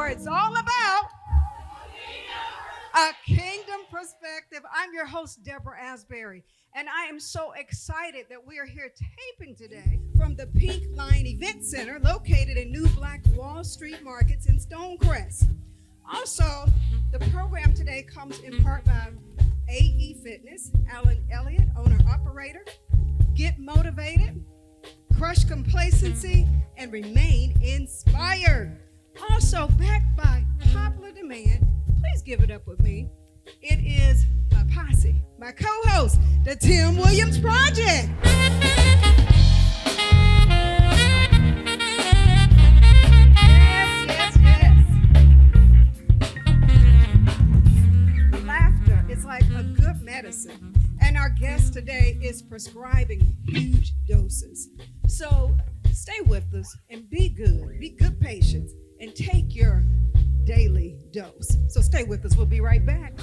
where it's all about a kingdom perspective. I'm your host, Deborah Asbury, and I am so excited that we are here taping today from the Pink Line Event Center located in New Black Wall Street Markets in Stonecrest. Also, the program today comes in part by AE Fitness, Alan Elliott, owner-operator. Get motivated, crush complacency, and remain inspired. Also backed by popular demand, please give it up with me. It is my posse, my co-host, the Tim Williams Project. Yes, yes, yes. Laughter is like a good medicine, and our guest today is prescribing huge doses. So stay with us and be good patients, and take your daily dose. So stay with us. We'll be right back.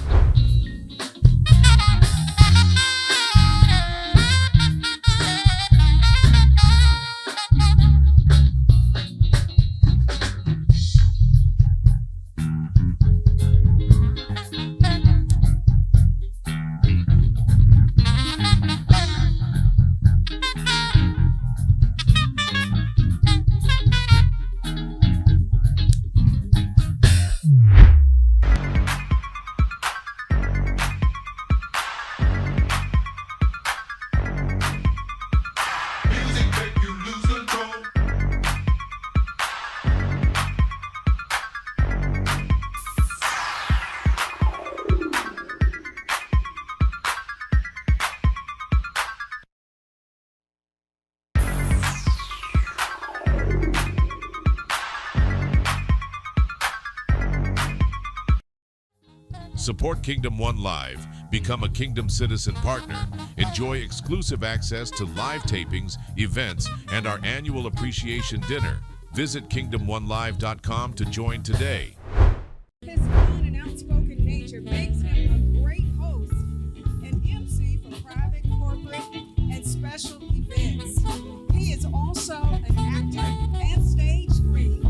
Support Kingdom One Live. Become a Kingdom Citizen partner. Enjoy exclusive access to live tapings, events, and our annual appreciation dinner. Visit KingdomOneLive.com to join today. His fun and outspoken nature makes him a great host and MC for private, corporate, and special events. He is also an actor and stage screen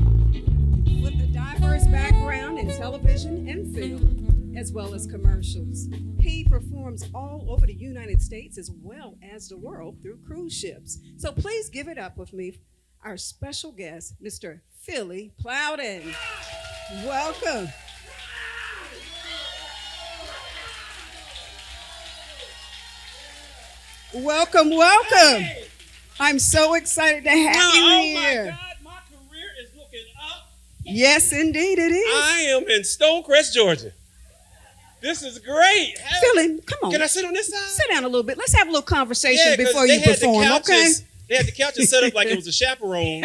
with a diverse background in television and film, as well as commercials. He performs all over the United States as well as the world through cruise ships. So please give it up with me, our special guest, Mr. Philly Plowden. Welcome. Welcome, welcome. I'm so excited to have you here. Oh my God, my career is looking up. Yes, indeed it is. I am in Stonecrest, Georgia. This is great. Philly, come on. Can I sit on this side? Sit down a little bit. Let's have a little conversation Yeah, 'cause before they you had the perform, okay? couches- They had the couches set up like it was a chaperone,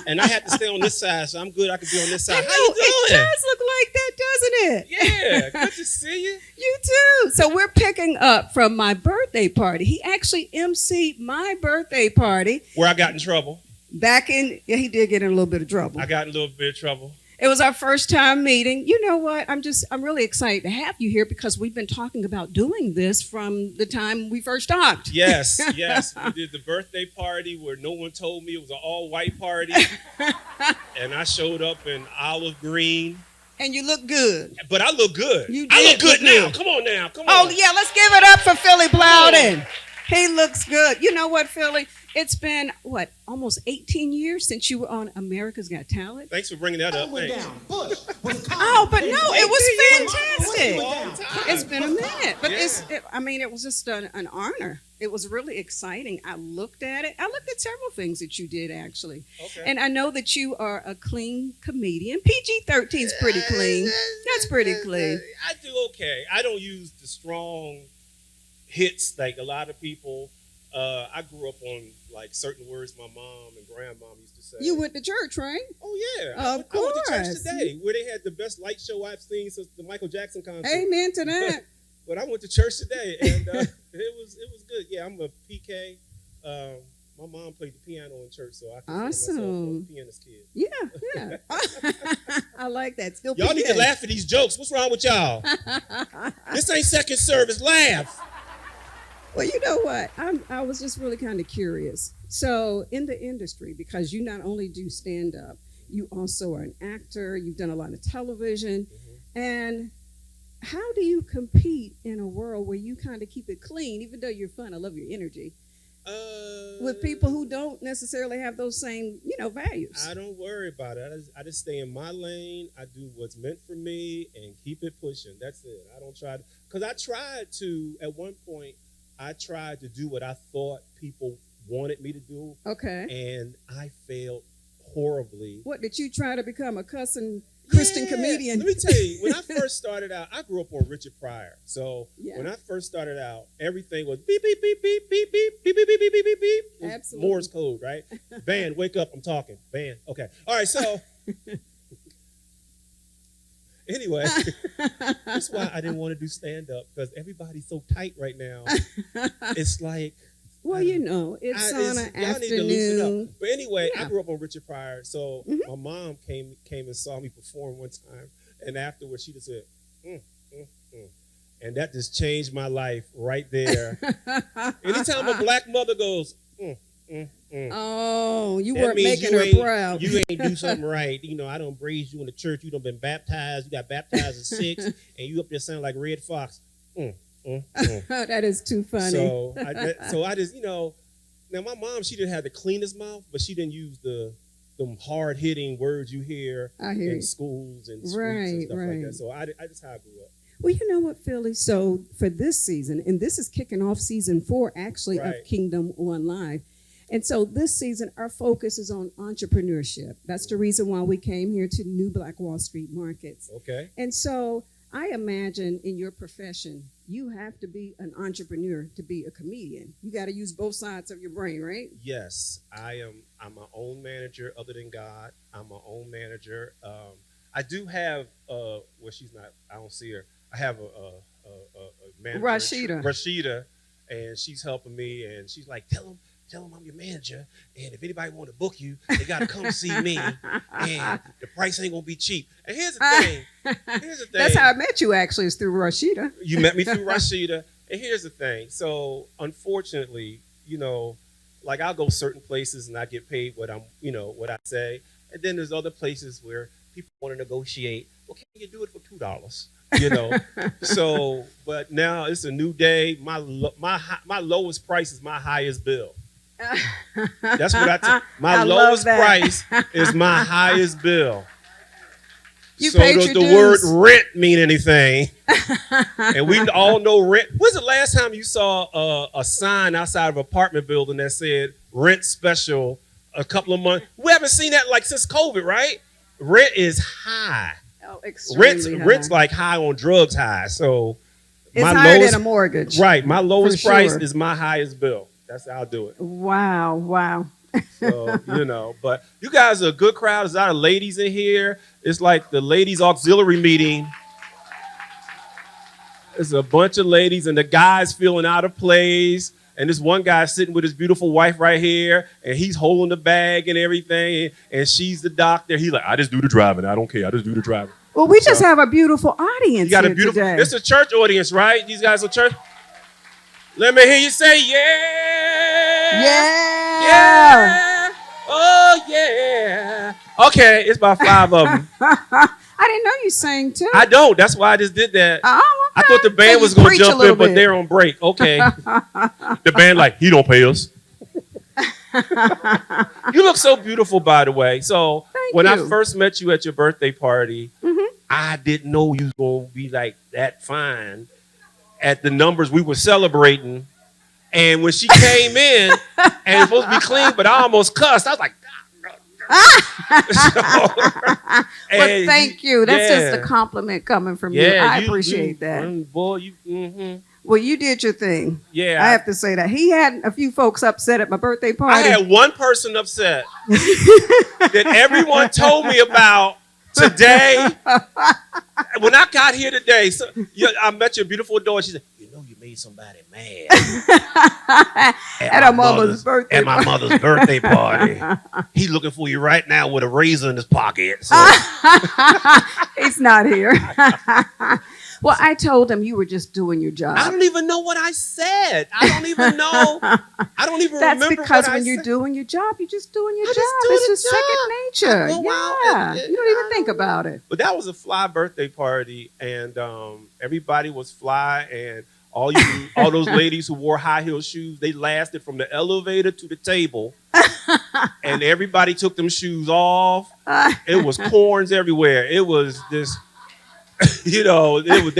and I had to stay on this side, so I'm good. I can be on this I side. know, How you it doing? does look like that, doesn't it? Yeah, good to see you. You too. So we're picking up from my birthday party. He actually emceed my birthday party Where I got in trouble. back in, yeah, he did get in a little bit of trouble. I got in a little bit of trouble. It was our first time meeting. You know what? I'm really excited to have you here because we've been talking about doing this from the time we first talked. Yes, yes. We did the birthday party where no one told me it was an all-white party, and I showed up in olive green. And you look good. But I look good. You I did look good look now. good. Come on now. Come Oh, on. yeah, let's give it up for Philly Plowden. He looks good. You know what, Philly? It's been, almost 18 years since you were on America's Got Talent? Thanks for bringing that up. Thanks. Oh, but no, it was fantastic. Long time. It's been a minute. But Yeah. it was just an honor. It was really exciting. I looked at it. I looked at several things that you did, actually. Okay. And I know that you are a clean comedian. PG-13 is pretty clean. That's pretty clean. I do okay. I don't use the strong hits like a lot of people. I grew up on like certain words my mom and grandmom used to say. You went to church, right? Oh yeah, Of I went to course. church today where they had the best light show I've seen since the Michael Jackson concert. Amen to that. But I went to church today and it was good. Yeah, I'm a PK. My mom played the piano in church, so I consider myself Awesome. a pianist kid. Yeah. I like that. Still Y'all need to PK. laugh at these jokes. What's wrong with y'all? This ain't second service. Laugh. Well, you know what? I was just really kind of curious. So in the industry, because you not only do stand-up, You also are an actor. You've done a lot of television. Mm-hmm. And how do you compete in a world where you kind of keep it clean, even though you're fun? I love your energy. With people who don't necessarily have those same, values. I don't worry about it. I just stay in my lane. I do what's meant for me and keep it pushing. That's it. I don't try to, because I tried to, at one point, I tried to do what I thought people wanted me to do. Okay. And I failed horribly. What, did you try to become a cussing Christian comedian? Let me tell you, when I first started out, I grew up on Richard Pryor. So when I first started out, everything was beep, beep, beep, beep, beep, beep, beep, beep, beep, beep, beep, beep, beep. Absolutely. Morse code, right? Band, wake up, I'm talking. Band, okay. All right, so anyway, that's why I didn't want to do stand-up, because everybody's so tight right now. It's like, well, it's on an y'all need to loosen afternoon. up. But anyway, Yeah. I grew up on Richard Pryor, so my mom came and saw me perform one time, and afterwards she just said, and that just changed my life right there. Anytime a black mother goes, Oh, you that weren't means making her proud. You ain't do something right. I don't raise you in the church. You done been baptized. You got baptized at 6, and you up there sounding like Red Fox. That is too funny. So I just, now my mom, she didn't have the cleanest mouth, but she didn't use them hard hitting words you hear in schools and streets and stuff like that. So I just how I grew up. Well, you know what, Philly? So for this season, and this is kicking off season 4 actually of Kingdom One Live. And so this season, our focus is on entrepreneurship. That's the reason why we came here to New Black Wall Street Markets. Okay. And so I imagine in your profession, you have to be an entrepreneur to be a comedian. You got to use both sides of your brain, right? Yes, I'm my own manager. Other than God, I'm my own manager. I do have she's not. I don't see her. I have a manager, Rashida, and she's helping me. And she's like, tell them I'm your manager, and if anybody want to book you, they got to come see me, and the price ain't gonna be cheap. And here's the thing. That's how I met you, actually, is through Rashida. You met me through Rashida. And here's the thing. So unfortunately, like I'll go certain places and I get paid what I say, and then there's other places where people want to negotiate. Well, can you do it for $2? So, but now it's a new day. My lowest price is my highest bill. That's what my lowest price is my highest bill. So does the word rent mean anything? And we all know rent. When's the last time you saw a sign outside of an apartment building that said rent special a couple of months? We haven't seen that like since COVID, right? Rent is high. Oh, extremely high. Rent's like high on drugs high. So it's higher than a mortgage. Right. My lowest price is my highest bill. That's how I'll do it. Wow. So, but you guys are a good crowd. There's a lot of ladies in here. It's like the ladies' auxiliary meeting. There's a bunch of ladies and the guys feeling out of place. And this one guy sitting with his beautiful wife right here, and he's holding the bag and everything, and she's the doctor. He's like, I just do the driving. I don't care. I just do the driving. Well, we just have a beautiful audience here today. It's a church audience, right? These guys are church. Let me hear you say, yeah. Yeah. Oh, yeah. Okay, it's about 5 of them. I didn't know you sang, too. I don't. That's why I just did that. Oh, okay. I thought the band was going to jump in, but they're on break. Okay. The band like, he don't pay us. You look so beautiful, by the way. So when I first met you at your birthday party, I didn't know you was going to be like that fine at the numbers we were celebrating. And when she came in and it's supposed to be clean, but I almost cussed. I was like, well, thank you. That's just a compliment coming from you. I appreciate that. Boy, well, you did your thing. Yeah. I have to say that. He had a few folks upset at my birthday party. I had one person upset that everyone told me about today. When I got here today, I met your beautiful daughter. She said, you made somebody mad at my mother's birthday party. He's looking for you right now with a razor in his pocket. So. He's not here. Well, I told him you were just doing your job. I don't even know what I said. I don't even know. I don't even That's remember because what when I you're said. doing your job, you're just doing your I job. just do It's the just job. second nature. Go out Yeah. and- You don't even think about it. But that was a fly birthday party, and everybody was fly, and all those ladies who wore high heel shoes, they lasted from the elevator to the table, and everybody took them shoes off. It was corns everywhere. It was this, it was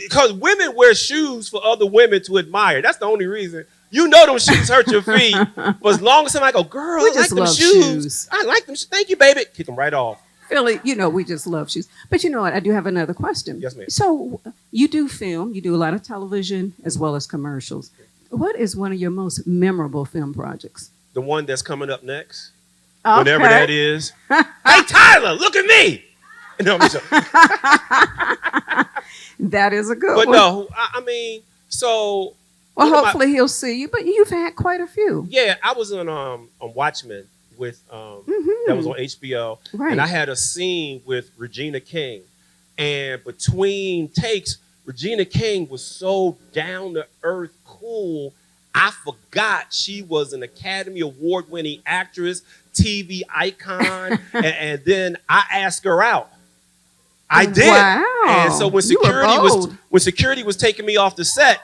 because women wear shoes for other women to admire. That's the only reason. You know them shoes hurt your feet, but as long as somebody go, girl, We I just like them love shoes. shoes. I like them. Thank you, baby. Kick them right off. Philly, we just love shoes. But you know what? I do have another question. Yes, ma'am. So you do film, you do a lot of television as well as commercials. What is one of your most memorable film projects? The one that's coming up next. Okay. Whatever that is. Hey, Tyler, look at me. No, I'm just joking. That is a good But one. no, I mean, so. Well, one of my- hopefully he'll see you, but you've had quite a few. Yeah, I was on Watchmen with that was on HBO, Right. and I had a scene with Regina King, and between takes, Regina King was so down to earth, cool. I forgot she was an Academy Award winning actress, TV icon, and then I asked her out. I did, Wow. and so when You were security was taking me off the set.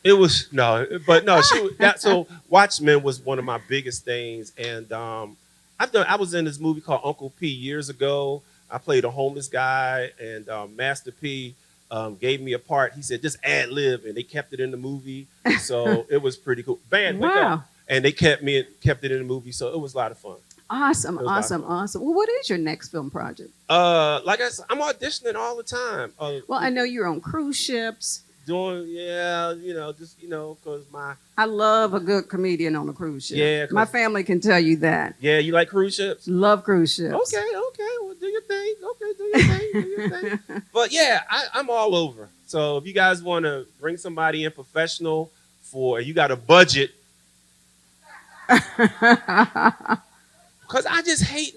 It was so Watchmen was one of my biggest things, and I was in this movie called Uncle P years ago. I played a homeless guy, and Master P gave me a part. He said just ad lib, and they kept it in the movie, so it was pretty cool. Band, wake Wow. up. And they kept it in the movie, so it was a lot of fun. Awesome, It was a lot of awesome, fun. awesome. Well, what is your next film project? Like I said, I'm auditioning all the time. Well, I know you're on cruise ships. Doing because my I love a good comedian on a cruise ship. Yeah, 'cause- My family can tell you that. you like cruise ships. Love cruise ships. Okay, well, do your thing. Okay, do your thing, do your thing. But yeah, I'm all over. So if you guys want to bring somebody in professional you got a budget. Because I just hate,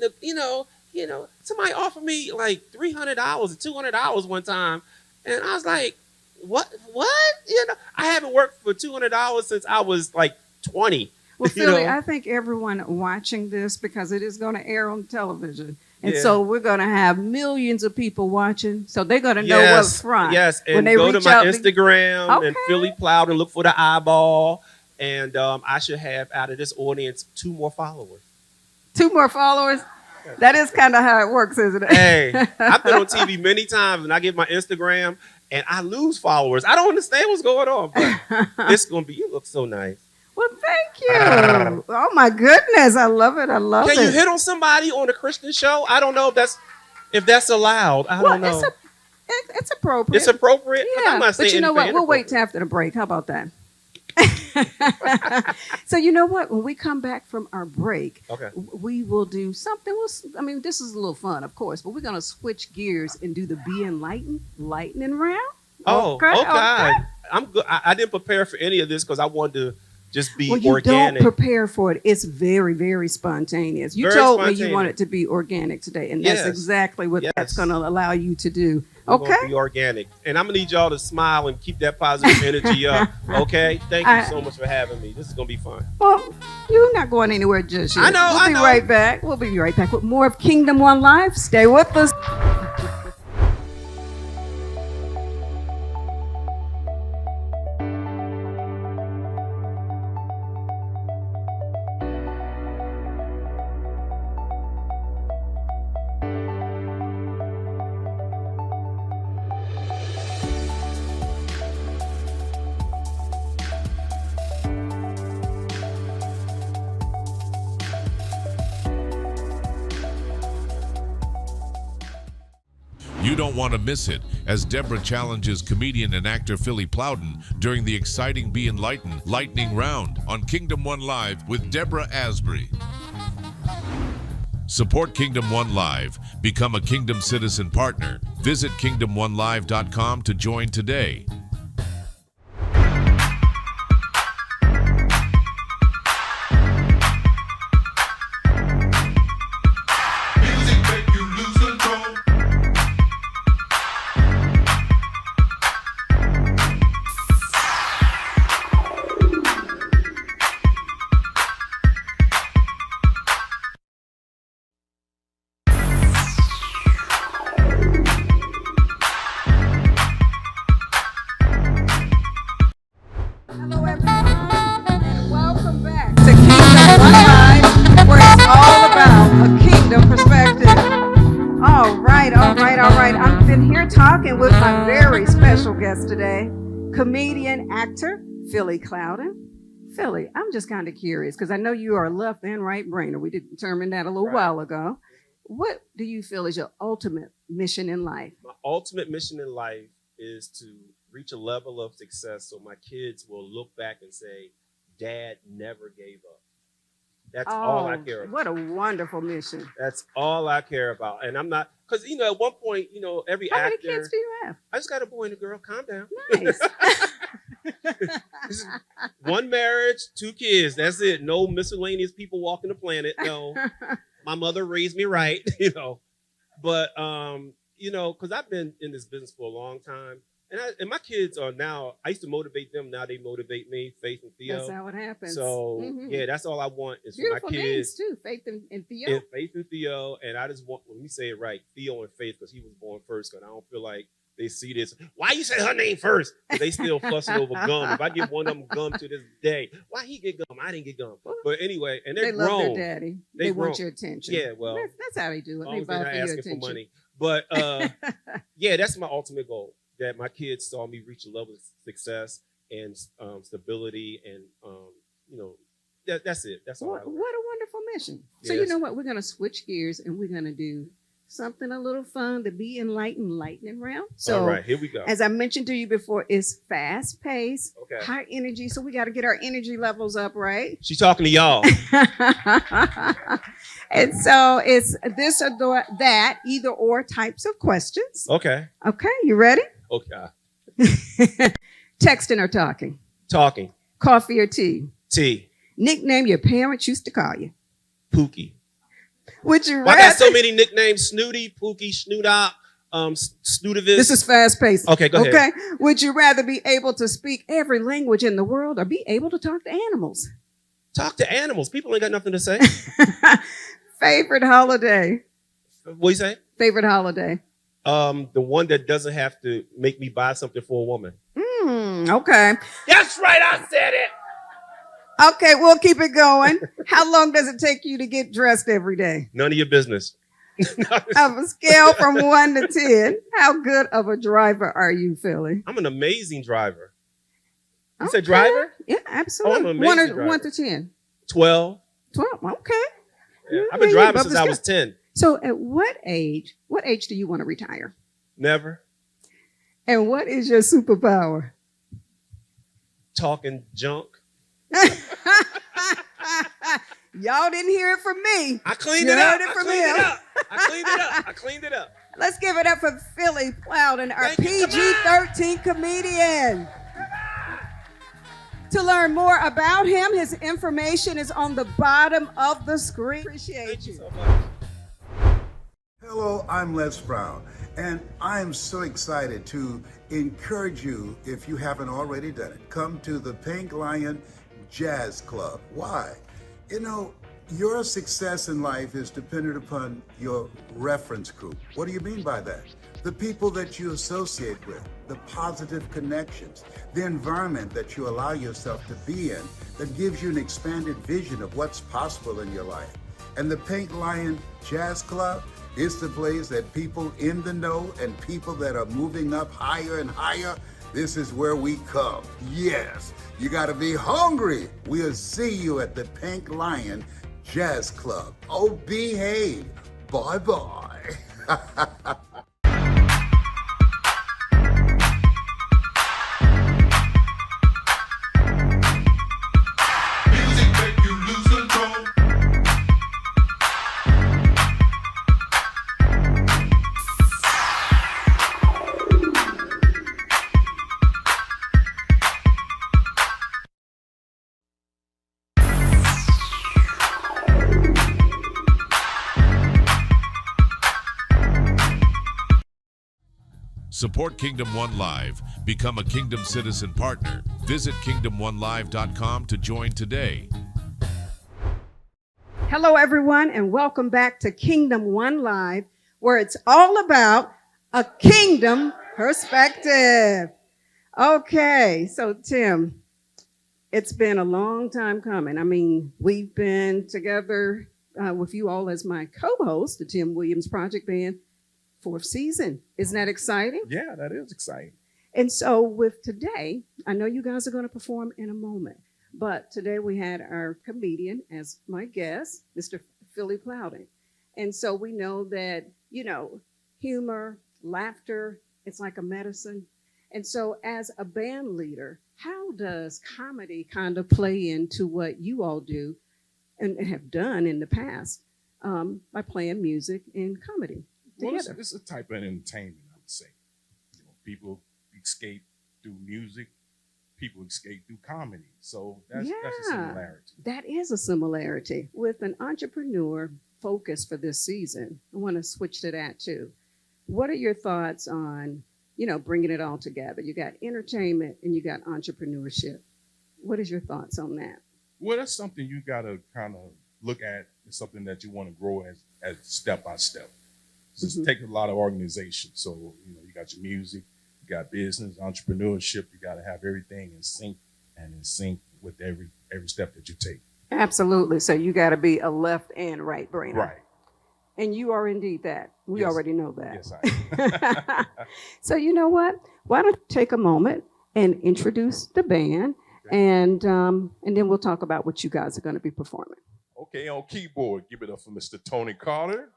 somebody offered me like $300 or $200 one time. And I was like, what? I haven't worked for $200 since I was like 20. Well, you Philly, know? I think everyone watching this, because it is going to air on television. And Yeah. so we're going to have millions of people watching. So they're going to know Yes, what's front. Yes, When and they go to reach my out to- Instagram and Okay. Philly Plowden, look for the eyeball. And I should have out of this audience 2 more followers. 2 more followers. That is kind of how it works, isn't it? Hey, I've been on TV many times and I get my Instagram and I lose followers. I don't understand what's going on, but it's going to be, you look so nice. Well, thank you. Oh, my goodness. I love it. I love it. Can you hit on somebody on a Christian show? I don't know if that's allowed. I don't know. It's appropriate. It's appropriate. Yeah, I'm not saying but you know what? anything We'll wait till inappropriate. after the break. How about that? So you know what? When we come back from our break, Okay. we will do something. This is a little fun, of course, but we're going to switch gears and do the Be Enlightened lightning round. Oh, Okay, okay. I'm good. I didn't prepare for any of this because I wanted to just be Well, you organic. don't prepare for it. It's very, very spontaneous. You Very told me you spontaneous. want it to be organic today, and that's Yes. exactly what that's Yes. going to allow you to do. We're Okay? gonna be organic, and I'm gonna need y'all to smile and keep that positive energy up. Okay, thank you so much for having me. This is gonna be fun. Well, you're not going anywhere just yet. I know, We'll I be know. right back. We'll be right back with more of Kingdom One Live. Stay with us. You don't want to miss it as Deborah challenges comedian and actor Philly Plowden during the exciting Be Enlightened lightning round on Kingdom One Live with Deborah Asbury. Support Kingdom One Live. Become a Kingdom Citizen partner. Visit kingdomonelive.com to join today. Music make you lose control. right, I've been here talking with my very special guest today, comedian, actor, Philly Plowden. Philly, I'm just kind of curious because I know you are a left and right brainer. We determined that a little while ago. What do you feel is your ultimate mission in life? My ultimate mission in life is to reach a level of success so my kids will look back and say, Dad never gave up. That's all I care about. What a wonderful mission. That's all I care about. And I'm not, because, at one point, every How actor. many kids do you have? I just got a boy and a girl. Calm down. Nice. One marriage, 2 kids. That's it. No miscellaneous people walking the planet. No. My mother raised me right, But, because I've been in this business for a long time. And my kids are now, I used to motivate them. Now they motivate me, Faith and Theo. That's how it happens. So, yeah, that's all I want is beautiful for my kids. Names too, Faith and Theo. And Faith and Theo. And I just want, let me say it right, Theo and Faith, because he was born first. Because I don't feel like they see this. Why you say her name first? They still fussing over gum. If I give one of them gum to this day, why he get gum? I didn't get gum. But anyway, and they're grown. Love their daddy. They want your attention. Yeah, well. That's how they do it. They They're not buy for your asking attention. for money. But, yeah, that's my ultimate goal. That my kids saw me reach a level of success and stability, and that's it. That's all. What a wonderful mission! So Yes. you know what? We're going to switch gears and we're going to do something a little fun to be enlightened, lightning round. So, all right, here we go. as I mentioned to you before, it's fast paced, Okay. high energy. So we got to get our energy levels up, right? She's talking to y'all. And so it's this or that, either or types of questions. Okay. Okay, you ready? Okay. Texting or talking? Talking. Coffee or tea? T. Nickname your parents used to call you? Pookie. Would you Well, I rather? got so many nicknames: Snooty, Pookie, Snoodop, Snootavis. This is fast paced. Okay, go ahead. Okay. Would you rather be able to speak every language in the world or be able to talk to animals? Talk to animals. People ain't got nothing to say. Favorite holiday? What you say? Favorite holiday? The one that doesn't have to make me buy something for a woman. Okay. That's right. I said it. Okay, we'll keep it going. How long does it take you to get dressed every day? None of your business. Of a scale from 1 to 10, how good of a driver are you, Philly? I'm an amazing driver. You Okay. said driver? Yeah, absolutely. I'm an amazing 1 driver. to 10. 12. 12. Okay. Yeah. I've Yeah, been you driving above since the I scale. was 10. So at what age do you want to retire? Never. And what is your superpower? Talking junk. Y'all didn't hear it from me. I cleaned You it up. heard it I from cleaned him. it up. I cleaned it up. I cleaned it up. Let's give it up for Philly Plowden, our Thank you. PG-13 comedian. To learn more about him, his information is on the bottom of the screen. Appreciate Thank you you. so much. Hello, I'm Les Brown, and I am so excited to encourage you, if you haven't already done it, come to the Pink Lion Jazz Club. Why? Your success in life is dependent upon your reference group. What do you mean by that? The people that you associate with, the positive connections, the environment that you allow yourself to be in that gives you an expanded vision of what's possible in your life. And the Pink Lion Jazz Club is the place that people in the know and people that are moving up higher and higher, this is where we come. Yes, you gotta be hungry. We'll see you at the Pink Lion Jazz Club. Oh, behave. Bye-bye. Music make you lose control. Support Kingdom One Live. Become a Kingdom Citizen partner. Visit kingdomonelive.com to join today. Hello, everyone, and welcome back to Kingdom One Live, where it's all about a kingdom perspective. Okay, so Tim, it's been a long time coming. I mean, we've been together with you all as my co-host, the Tim Williams Project Band, fourth season. Isn't that exciting? Yeah, that is exciting. And so with today, I know you guys are going to perform in a moment, but today we had our comedian as my guest, Mr. Philly Plowden. And so we know that, humor, laughter, it's like a medicine. And so as a band leader, how does comedy kind of play into what you all do and have done in the past by playing music and comedy Well, together? it's a type of entertainment, I would say. People escape through music, people escape through comedy. So that's a similarity. That is a similarity. With an entrepreneur focus for this season, I want to switch to that too. What are your thoughts on, bringing it all together? You got entertainment and you got entrepreneurship. What is your thoughts on that? Well, that's something you got to kind of look at. It's something that you want to grow as step by step. So It takes a lot of organization. So, you got your music, you got business, entrepreneurship. You got to have everything in sync with every step that you take. Absolutely. So you got to be a left and right brainer. Right. And you are indeed that. We Yes. already know that. Yes, I am. So you know what? Why don't you take a moment and introduce the band, and then we'll talk about what you guys are going to be performing. Okay, on keyboard, give it up for Mr. Tony Carter.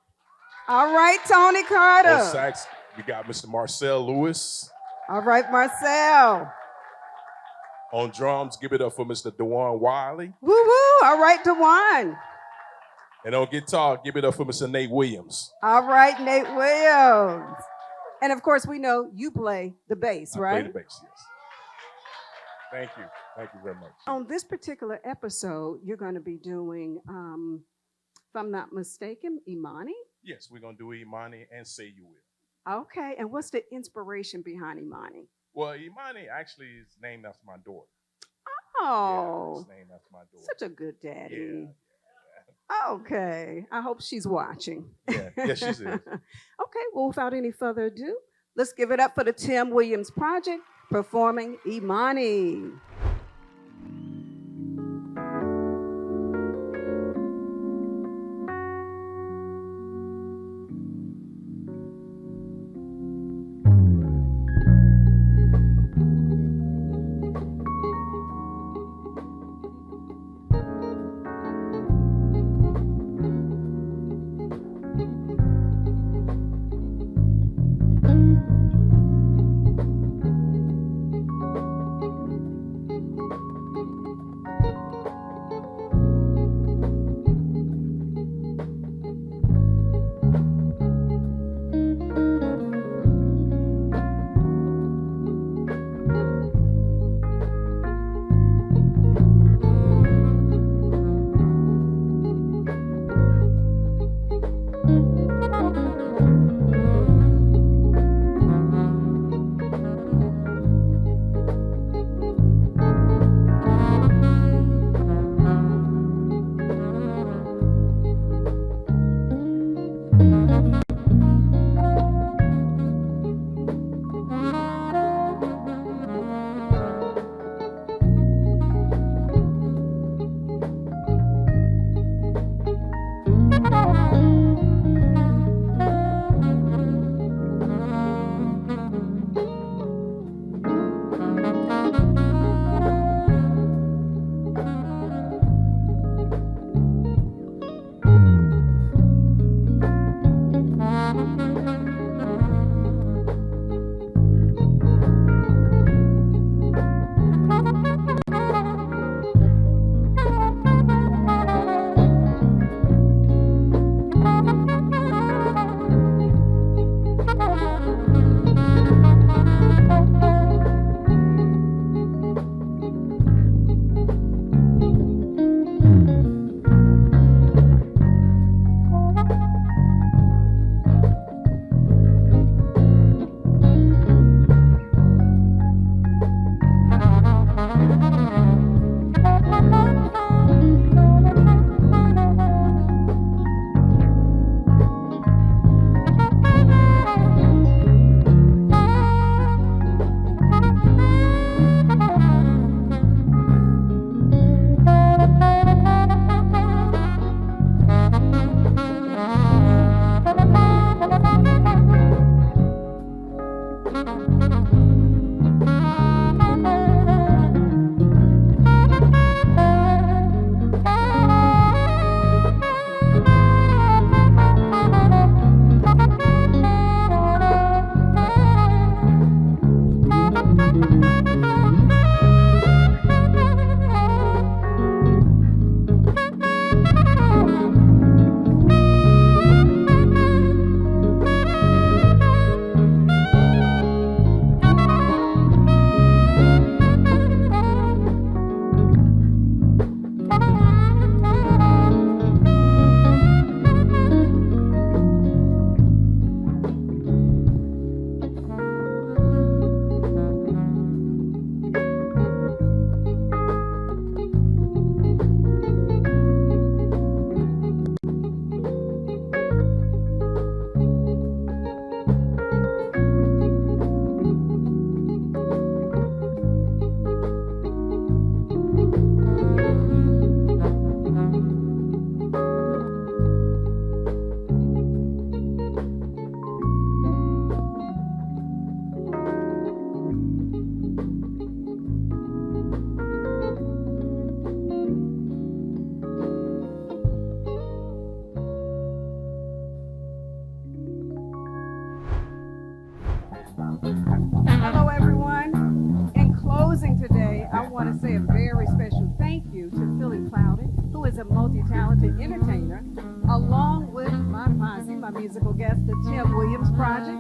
All right, Tony On Carter. sax, we got Mr. Marcel Lewis. All right, Marcel. On drums, give it up for Mr. Dewan Wiley. Woo woo. All right, Dewan. And on guitar, give it up for Mr. Nate Williams. All right, Nate Williams. And of course, we know you play the bass, I right? play the bass, yes. Thank you. Thank you very much. On this particular episode, you're going to be doing, if I'm not mistaken, Imani. Yes, we're going to do Imani and Say You Will. Okay, and what's the inspiration behind Imani? Well, Imani actually is named after my daughter. Oh, Yeah, it's named after my daughter. such a good daddy. Yeah. Okay, I hope she's watching. Yeah, yes, she is. Okay, well, without any further ado, let's give it up for the Tim Williams Project performing Imani. multi-talented entertainer, along with my posse, my musical guest, the Tim Williams Project.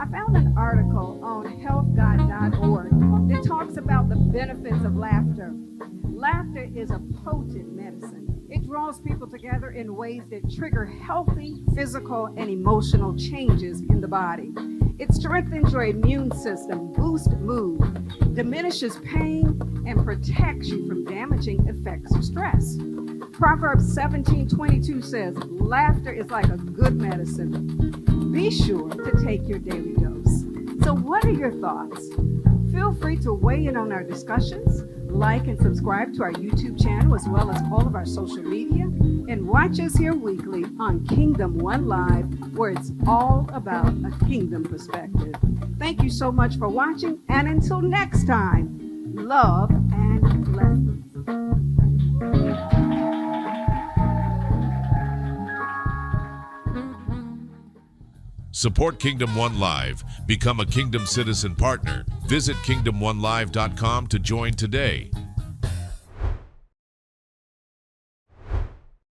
I found an article on healthguide.org that talks about the benefits of laughter. Laughter is a potent medicine. It draws people together in ways that trigger healthy physical and emotional changes in the body. It strengthens your immune system, boosts mood, diminishes pain, and protects you from damaging effects of stress. Proverbs 17:22 says, laughter is like a good medicine. Be sure to take your daily dose. So what are your thoughts? Feel free to weigh in on our discussions, like and subscribe to our YouTube channel as well as all of our social media, and watch us here weekly on Kingdom One Live, where it's all about a kingdom perspective. Thank you so much for watching, and until next time, love and blessings. Support Kingdom One Live. Become a Kingdom Citizen partner. Visit kingdomonelive.com to join today.